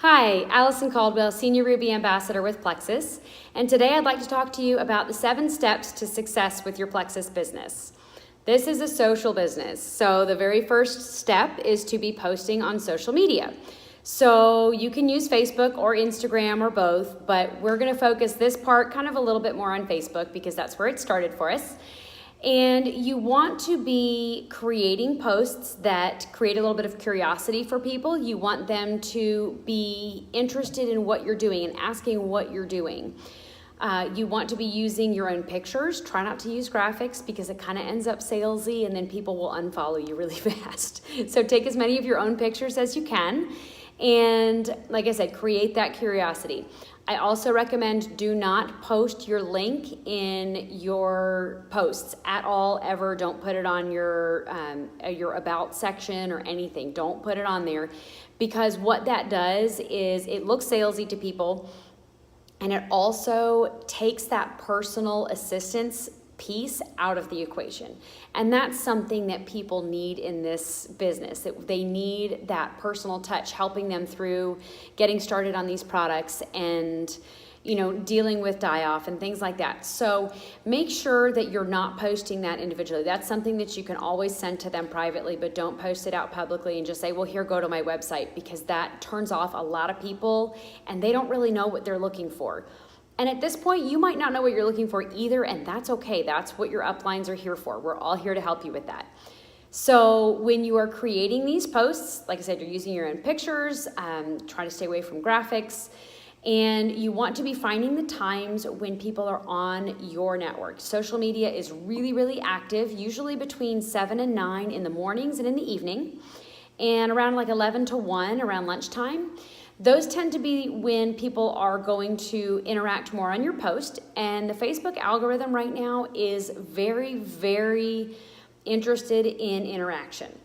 Hi, Allison Caldwell, Senior Ruby Ambassador with Plexus, and today I'd like to talk to you about the 7 steps to success with your Plexus business. This is a social business, so the very first step is to be posting on social media. So you can use Facebook or Instagram or both, but we're going to focus this part kind of a little bit more on Facebook because that's where it started for us. And you want to be creating posts that create a little bit of curiosity for people. You want them to be interested in what you're doing and asking what you're doing. You want to be using your own pictures. Try not to use graphics because it kind of ends up salesy and then people will unfollow you really fast. So take as many of your own pictures as you can. And like I said, create that curiosity. I also recommend do not post your link in your posts at all, ever. Don't put it on your about section or anything. Don't put it on there because what that does is it looks salesy to people and it also takes that personal assistance piece out of the equation. And that's something that people need in this business. That they need that personal touch helping them through getting started on these products and dealing with die-off and things like that. So make sure that you're not posting that individually. That's something that you can always send to them privately, but don't post it out publicly and just say, well, here, go to my website, because that turns off a lot of people and they don't really know what they're looking for. And at this point, you might not know what you're looking for either, and that's okay. That's what your uplines are here for. We're all here to help you with that. So when you are creating these posts, like I said, you're using your own pictures, try to stay away from graphics, and you want to be finding the times when people are on your network. Social media is really, really active, usually between 7 and 9 in the mornings and in the evening, and around like 11 to 1 around lunchtime. Those tend to be when people are going to interact more on your post, and the Facebook algorithm right now is very, very interested in interaction.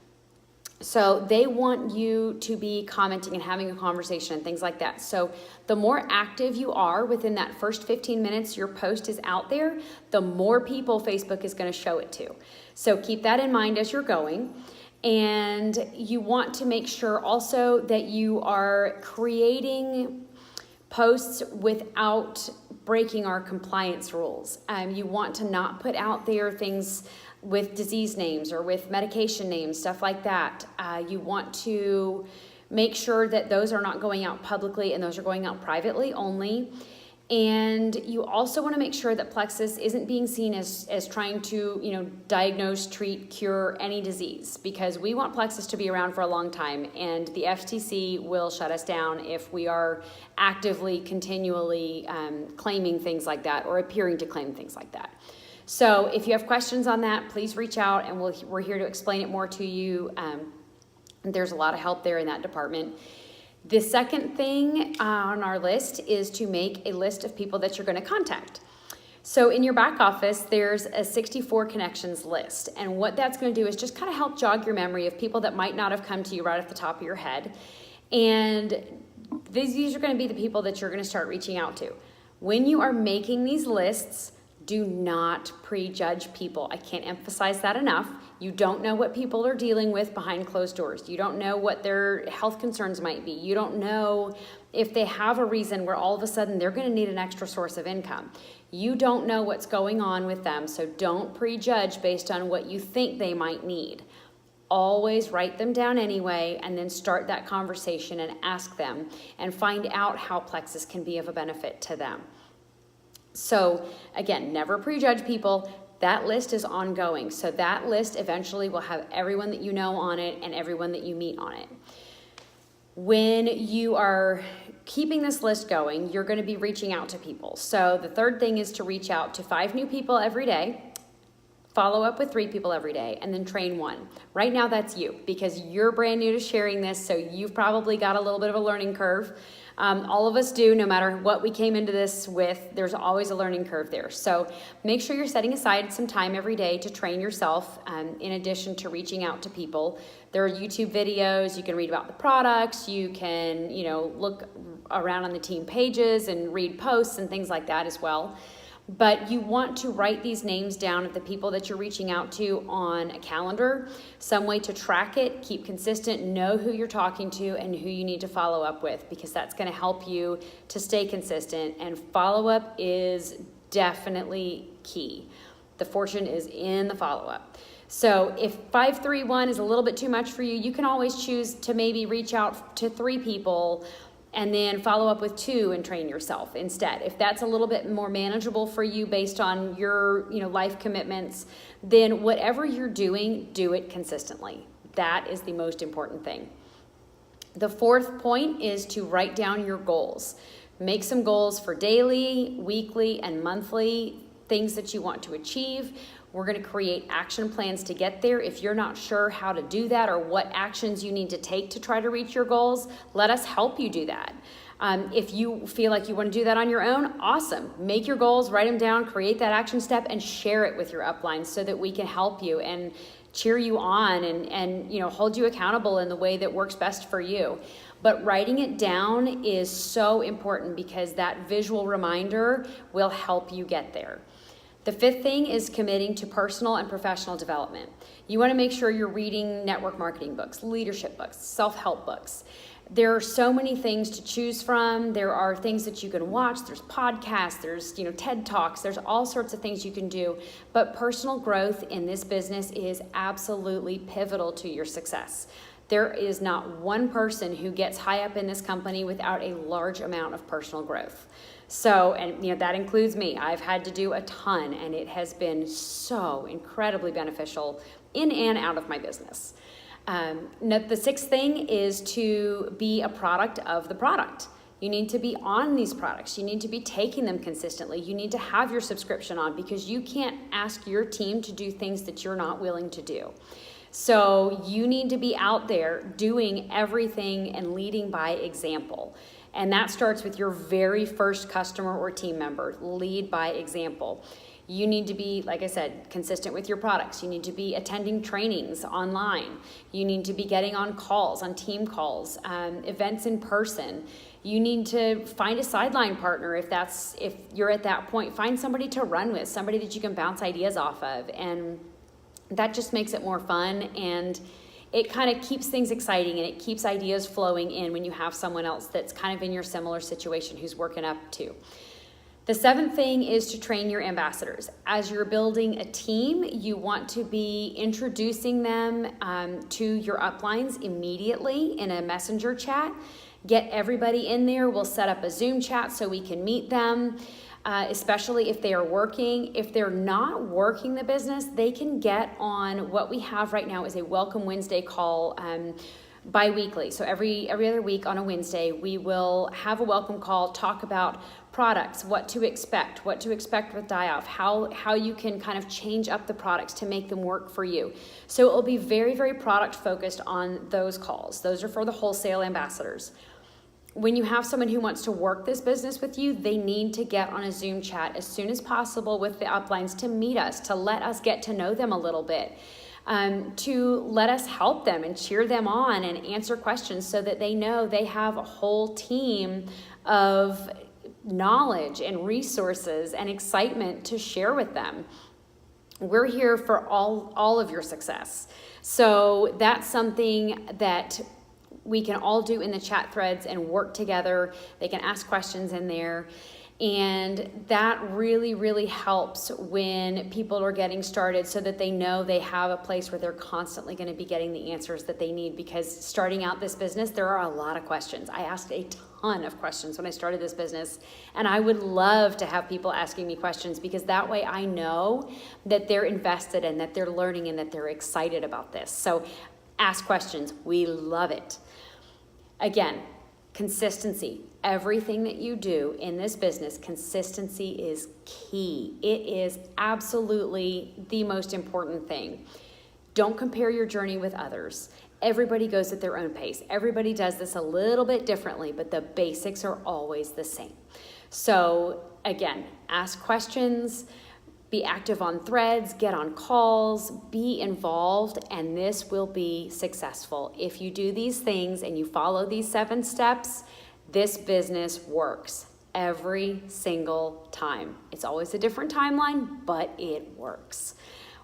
So they want you to be commenting and having a conversation and things like that. So the more active you are within that first 15 minutes your post is out there, the more people Facebook is going to show it to. So keep that in mind as you're going. And you want to make sure also that you are creating posts without breaking our compliance rules. You want to not put out there things with disease names or with medication names, stuff like that. You want to make sure that those are not going out publicly and those are going out privately only. And you also want to make sure that Plexus isn't being seen as trying to, diagnose, treat, cure any disease, because we want Plexus to be around for a long time, and the FTC will shut us down if we are actively, continually claiming things like that or appearing to claim things like that. So if you have questions on that, please reach out and we're here to explain it more to you. There's a lot of help there in that department. The second thing on our list is to make a list of people that you're going to contact. So in your back office, there's a 64 connections list. And what that's going to do is just kind of help jog your memory of people that might not have come to you right off the top of your head. And these are going to be the people that you're going to start reaching out to. When you are making these lists, do not prejudge people. I can't emphasize that enough. You don't know what people are dealing with behind closed doors. You don't know what their health concerns might be. You don't know if they have a reason where all of a sudden they're going to need an extra source of income. You don't know what's going on with them, so don't prejudge based on what you think they might need. Always write them down anyway and then start that conversation and ask them and find out how Plexus can be of a benefit to them. So again, never prejudge people. That list is ongoing. So that list eventually will have everyone that you know on it and everyone that you meet on it. When you are keeping this list going, you're going to be reaching out to people. So the third thing is to reach out to 5 new people every day, follow up with 3 people every day, and then train 1. Right now that's you, because you're brand new to sharing this, so you've probably got a little bit of a learning curve. All of us do, no matter what we came into this with, there's always a learning curve there. So make sure you're setting aside some time every day to train yourself, in addition to reaching out to people. There are YouTube videos, you can read about the products, you can, look around on the team pages and read posts and things like that as well. But you want to write these names down of the people that you're reaching out to on a calendar, some way to track it, keep consistent, know who you're talking to and who you need to follow up with, because that's going to help you to stay consistent. And follow-up is definitely key. The fortune is in the follow-up. So if 531 is a little bit too much for you, you can always choose to maybe reach out to 3 people and then follow up with 2 and train yourself instead. If that's a little bit more manageable for you based on your life commitments, then whatever you're doing, do it consistently. That is the most important thing. The 4th point is to write down your goals. Make some goals for daily, weekly, and monthly things that you want to achieve. We're going to create action plans to get there. If you're not sure how to do that or what actions you need to take to try to reach your goals, let us help you do that. If you feel like you want to do that on your own, awesome. Make your goals, write them down, create that action step, and share it with your upline so that we can help you and cheer you on and hold you accountable in the way that works best for you. But writing it down is so important because that visual reminder will help you get there. The 5th thing is committing to personal and professional development. You want to make sure you're reading network marketing books, leadership books, self-help books. There are so many things to choose from. There are things that you can watch. There's podcasts, there's TED Talks, there's all sorts of things you can do. But personal growth in this business is absolutely pivotal to your success. There is not one person who gets high up in this company without a large amount of personal growth. So, and that includes me. I've had to do a ton, and it has been so incredibly beneficial in and out of my business. Now, the 6th thing is to be a product of the product. You need to be on these products. You need to be taking them consistently. You need to have your subscription on because you can't ask your team to do things that you're not willing to do. So you need to be out there doing everything and leading by example. And that starts with your very first customer or team member. Lead by example. You need to be, like I said, consistent with your products. You need to be attending trainings online. You need to be getting on calls, on team calls, events in person. You need to find a sideline partner if you're at that point. Find somebody to run with, somebody that you can bounce ideas off of. And that just makes it more fun, and it kind of keeps things exciting, and it keeps ideas flowing in when you have someone else that's kind of in your similar situation who's working up too. The 7th thing is to train your ambassadors. As you're building a team, you want to be introducing them to your uplines immediately in a messenger chat. Get everybody in there. We'll set up a Zoom chat so we can meet them. Especially if they are working. If they're not working the business, they can get on what we have right now is a Welcome Wednesday call bi-weekly. So every other week on a Wednesday, we will have a welcome call, talk about products, what to expect with die-off, how you can kind of change up the products to make them work for you. So it will be very, very product focused on those calls. Those are for the wholesale ambassadors. When you have someone who wants to work this business with you, they need to get on a Zoom chat as soon as possible with the uplines to meet us, to let us get to know them a little bit, to let us help them and cheer them on and answer questions so that they know they have a whole team of knowledge and resources and excitement to share with them. We're here for all of your success. So that's something that we can all do in the chat threads and work together. They can ask questions in there. And that really, really helps when people are getting started so that they know they have a place where they're constantly going to be getting the answers that they need, because starting out this business, there are a lot of questions. I asked a ton of questions when I started this business, and I would love to have people asking me questions, because that way I know that they're invested and that they're learning and that they're excited about this. So ask questions. We love it. Again, consistency. Everything that you do in this business, consistency is key. It is absolutely the most important thing. Don't compare your journey with others. Everybody goes at their own pace. Everybody does this a little bit differently, but the basics are always the same. So again, ask questions, be active on threads, get on calls, be involved, and this will be successful. If you do these things and you follow these 7 steps, this business works every single time. It's always a different timeline, but it works.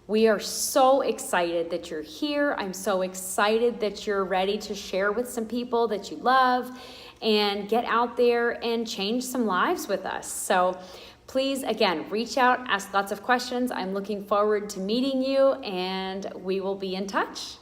We are so excited that you're here. I'm so excited that you're ready to share with some people that you love and get out there and change some lives with us. So please, again, reach out, ask lots of questions. I'm looking forward to meeting you, and we will be in touch.